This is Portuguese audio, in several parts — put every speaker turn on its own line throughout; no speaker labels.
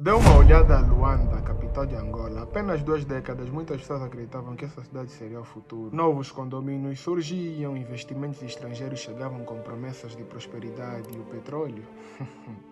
Dê uma olhada a Luanda, a capital de Angola. Apenas 2 décadas, muitas pessoas acreditavam que essa cidade seria o futuro. Novos condomínios surgiam, investimentos estrangeiros chegavam com promessas de prosperidade e o petróleo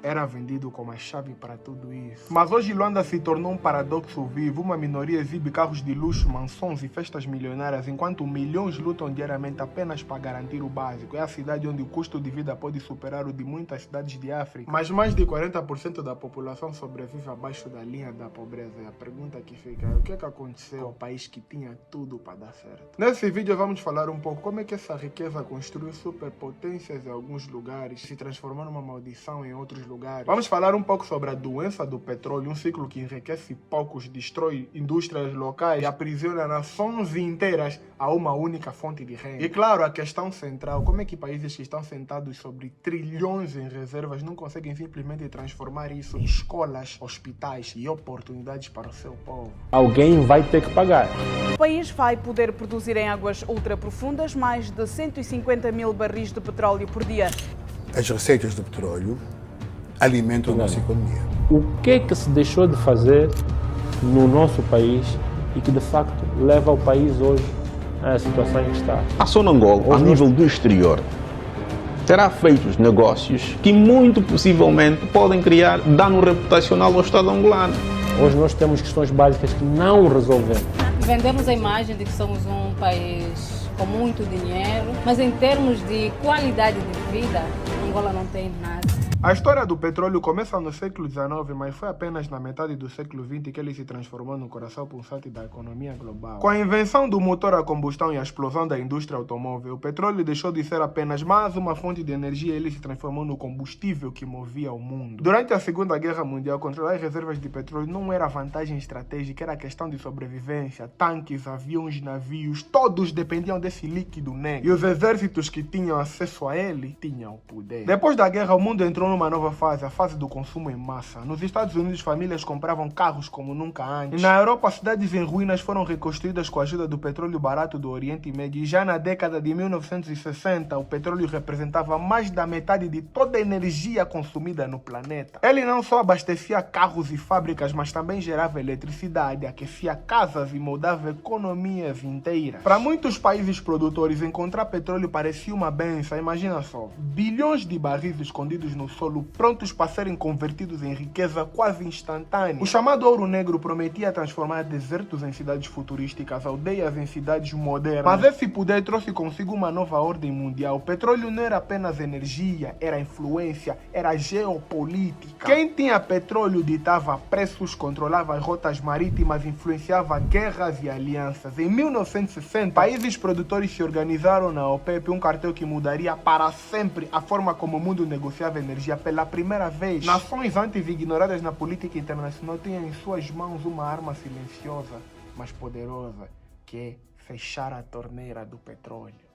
era vendido como a chave para tudo isso. Mas hoje Luanda se tornou um paradoxo vivo. Uma minoria exibe carros de luxo, mansões e festas milionárias, enquanto milhões lutam diariamente apenas para garantir o básico. É a cidade onde o custo de vida pode superar o de muitas cidades de África. Mas mais de 40% da população sobrevive abaixo da linha da pobreza. E a pergunta que fica é: o que aconteceu ao país que tinha tudo para dar certo? Nesse vídeo vamos falar um pouco como é que essa riqueza construiu superpotências em alguns lugares, se transformou numa maldição em outros lugares. Vamos falar um pouco sobre a doença do petróleo, um ciclo que enriquece poucos, destrói indústrias locais e aprisiona nações inteiras a uma única fonte de renda. E claro, a questão central: como é que países que estão sentados sobre trilhões em reservas não conseguem simplesmente transformar isso em escolas, hospitais e oportunidades para o seu povo?
Alguém vai ter que pagar.
O país vai poder produzir em águas ultraprofundas mais de 150 mil barris de petróleo por dia.
As receitas do petróleo alimentam a nossa economia.
O que é que se deixou de fazer no nosso país e que de facto leva o país hoje à situação em que está?
A Sonangol, a nível do exterior, terá feito os negócios que muito possivelmente podem criar dano reputacional ao Estado angolano.
Hoje nós temos questões básicas que não resolvemos.
Vendemos a imagem de que somos um país com muito dinheiro, mas em termos de qualidade de vida, Angola não tem nada.
A história do petróleo começa no século XIX, mas foi apenas na metade do século XX que ele se transformou no coração pulsante da economia global. Com a invenção do motor a combustão e a explosão da indústria automóvel, o petróleo deixou de ser apenas mais uma fonte de energia e ele se transformou no combustível que movia o mundo. Durante a Segunda Guerra Mundial, controlar as reservas de petróleo não era vantagem estratégica, era questão de sobrevivência. Tanques, aviões, navios, todos dependiam desse líquido negro. E os exércitos que tinham acesso a ele tinham o poder. Depois da guerra, o mundo entrou numa nova fase, a fase do consumo em massa. Nos Estados Unidos, famílias compravam carros como nunca antes. E na Europa, cidades em ruínas foram reconstruídas com a ajuda do petróleo barato do Oriente Médio. E já na década de 1960, o petróleo representava mais da metade de toda a energia consumida no planeta. Ele não só abastecia carros e fábricas, mas também gerava eletricidade, aquecia casas e moldava economias inteiras. Para muitos países produtores, encontrar petróleo parecia uma benção. Imagina só, bilhões de barris escondidos no solo, prontos para serem convertidos em riqueza quase instantânea. O chamado ouro negro prometia transformar desertos em cidades futurísticas, aldeias em cidades modernas. Mas esse poder trouxe consigo uma nova ordem mundial. O petróleo não era apenas energia, era influência, era geopolítica. Quem tinha petróleo ditava preços, controlava as rotas marítimas, influenciava guerras e alianças. Em 1960, países produtores se organizaram na OPEP, um cartel que mudaria para sempre a forma como o mundo negociava energia. Pela primeira vez, nações antes ignoradas na política internacional tinham em suas mãos uma arma silenciosa, mas poderosa, que é fechar a torneira do petróleo.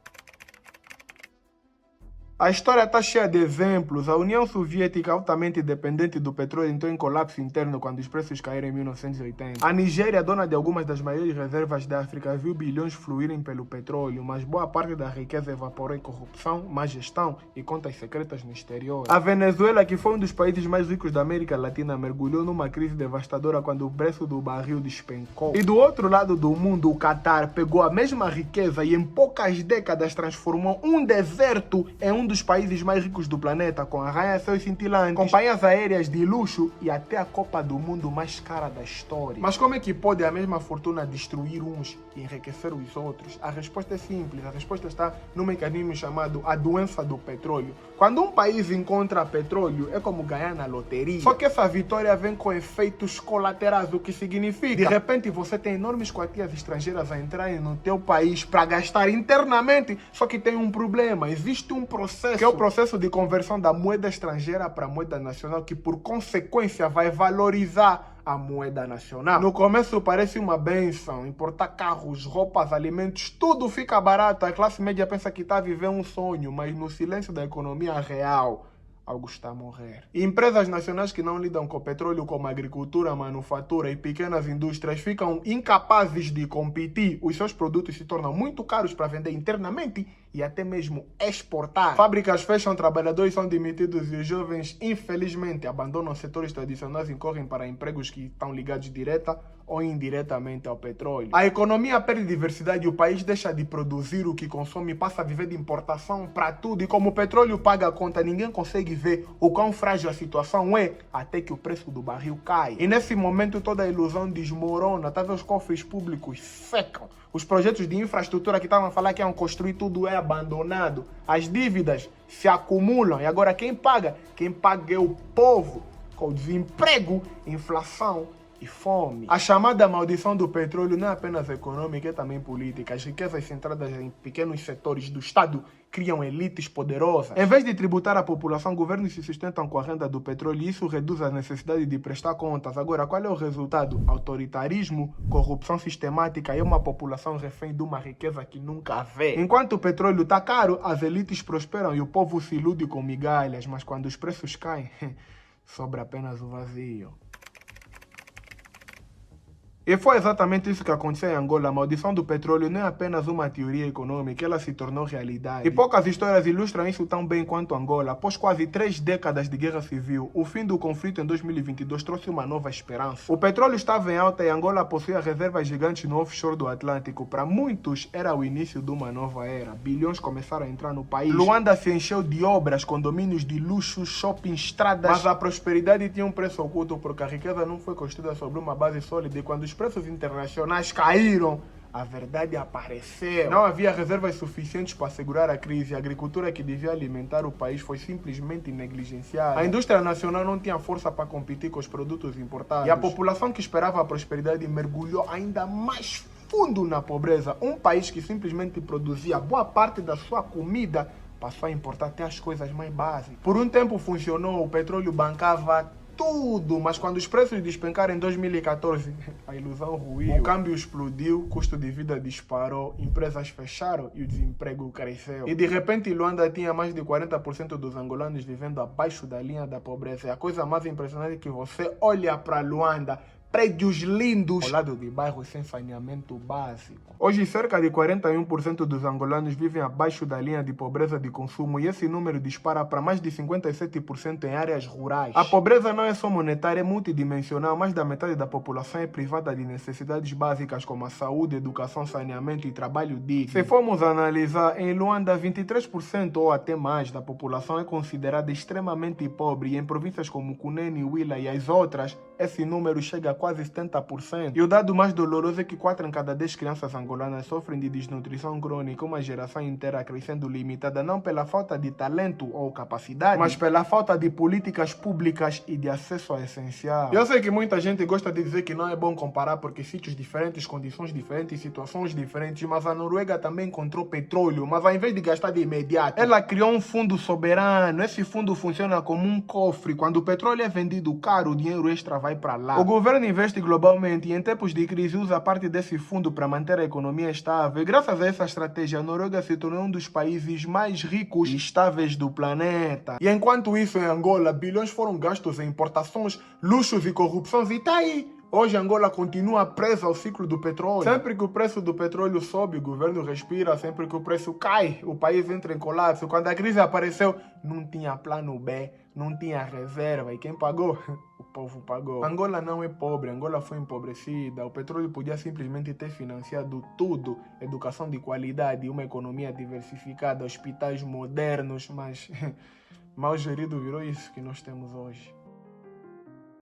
A história está cheia de exemplos. A União Soviética, altamente dependente do petróleo, entrou em colapso interno quando os preços caíram em 1980. A Nigéria, dona de algumas das maiores reservas da África, viu bilhões fluírem pelo petróleo, mas boa parte da riqueza evaporou em corrupção, má gestão e contas secretas no exterior. A Venezuela, que foi um dos países mais ricos da América Latina, mergulhou numa crise devastadora quando o preço do barril despencou. E do outro lado do mundo, o Catar pegou a mesma riqueza e em poucas décadas transformou um deserto em um dos países mais ricos do planeta, com arranha-céus cintilantes, companhias aéreas de luxo e até a Copa do Mundo mais cara da história. Mas como é que pode a mesma fortuna destruir uns e enriquecer os outros? A resposta é simples. A resposta está no mecanismo chamado a doença do petróleo. Quando um país encontra petróleo, é como ganhar na loteria. Só que essa vitória vem com efeitos colaterais, o que significa: de repente você tem enormes quantias estrangeiras a entrarem no teu país para gastar internamente, só que tem um problema. Existe um processo, que é o processo de conversão da moeda estrangeira para a moeda nacional, que por consequência vai valorizar a moeda nacional. No começo parece uma benção, importar carros, roupas, alimentos, tudo fica barato. A classe média pensa que está a viver um sonho, mas no silêncio da economia real, algo está a morrer. E empresas nacionais que não lidam com petróleo, como agricultura, manufatura e pequenas indústrias, ficam incapazes de competir. Os seus produtos se tornam muito caros para vender internamente e até mesmo exportar. Fábricas fecham, trabalhadores são demitidos e os jovens, infelizmente, abandonam setores tradicionais e correm para empregos que estão ligados direta ou indiretamente ao petróleo. A economia perde diversidade e o país deixa de produzir o que consome e passa a viver de importação para tudo. E como o petróleo paga a conta, ninguém consegue ver o quão frágil a situação é até que o preço do barril cai. E nesse momento toda a ilusão desmorona, tá vendo? Os cofres públicos secam. Os projetos de infraestrutura que estavam a falar que iam construir tudo é abandonado. As dívidas se acumulam e agora quem paga? Quem paga é o povo, com desemprego, inflação e fome. A chamada maldição do petróleo não é apenas econômica, é também política. As riquezas centradas em pequenos setores do Estado criam elites poderosas. Em vez de tributar a população, governos se sustentam com a renda do petróleo e isso reduz a necessidade de prestar contas. Agora, qual é o resultado? Autoritarismo, corrupção sistemática e uma população refém de uma riqueza que nunca vê. Enquanto o petróleo está caro, as elites prosperam e o povo se ilude com migalhas, mas quando os preços caem, sobra apenas o vazio. E foi exatamente isso que aconteceu em Angola. A maldição do petróleo não é apenas uma teoria econômica, ela se tornou realidade. E poucas histórias ilustram isso tão bem quanto Angola. Após quase 3 décadas de guerra civil, o fim do conflito em 2022 trouxe uma nova esperança. O petróleo estava em alta e Angola possuía reservas gigantes no offshore do Atlântico. Para muitos, era o início de uma nova era. Bilhões começaram a entrar no país. Luanda se encheu de obras, condomínios de luxo, shopping, estradas. Mas a prosperidade tinha um preço oculto porque a riqueza não foi construída sobre uma base sólida e quando os preços internacionais caíram, a verdade apareceu. Não havia reservas suficientes para segurar a crise. A agricultura que devia alimentar o país foi simplesmente negligenciada. A indústria nacional não tinha força para competir com os produtos importados. E a população que esperava a prosperidade mergulhou ainda mais fundo na pobreza. Um país que simplesmente produzia boa parte da sua comida passou a importar até as coisas mais básicas. Por um tempo funcionou, o petróleo bancava tudo, mas quando os preços despencaram em 2014, a ilusão ruiu. O câmbio explodiu, o custo de vida disparou, empresas fecharam e o desemprego cresceu. E de repente Luanda tinha mais de 40% dos angolanos vivendo abaixo da linha da pobreza. E a coisa mais impressionante é que você olha para Luanda, prédios lindos ao lado de bairros sem saneamento básico. Hoje, cerca de 41% dos angolanos vivem abaixo da linha de pobreza de consumo e esse número dispara para mais de 57% em áreas rurais. A pobreza não é só monetária, é multidimensional. Mais da metade da população é privada de necessidades básicas como a saúde, educação, saneamento e trabalho digno. Se formos analisar, em Luanda, 23% ou até mais da população é considerada extremamente pobre e em províncias como Cunene, Huila e as outras, esse número chega a quase 70%. E o dado mais doloroso é que 4 em cada 10 crianças angolanas sofrem de desnutrição crônica, uma geração inteira crescendo limitada não pela falta de talento ou capacidade, mas pela falta de políticas públicas e de acesso ao essencial. Eu sei que muita gente gosta de dizer que não é bom comparar porque sítios diferentes, condições diferentes, situações diferentes, mas a Noruega também encontrou petróleo, mas ao invés de gastar de imediato, ela criou um fundo soberano. Esse fundo funciona como um cofre. Quando o petróleo é vendido caro, o dinheiro extra vai para lá. O governo investe globalmente e em tempos de crise usa parte desse fundo para manter a economia estável. E graças a essa estratégia, a Noruega se tornou um dos países mais ricos e estáveis do planeta. E enquanto isso, em Angola, bilhões foram gastos em importações, luxos e corrupções e tá aí. Hoje Angola continua presa ao ciclo do petróleo. Sempre que o preço do petróleo sobe, o governo respira. Sempre que o preço cai, o país entra em colapso. Quando a crise apareceu, não tinha plano B, não tinha reserva. E quem pagou? O povo pagou. Angola não é pobre, Angola foi empobrecida. O petróleo podia simplesmente ter financiado tudo. Educação de qualidade, uma economia diversificada, hospitais modernos, mas mal gerido virou isso que nós temos hoje.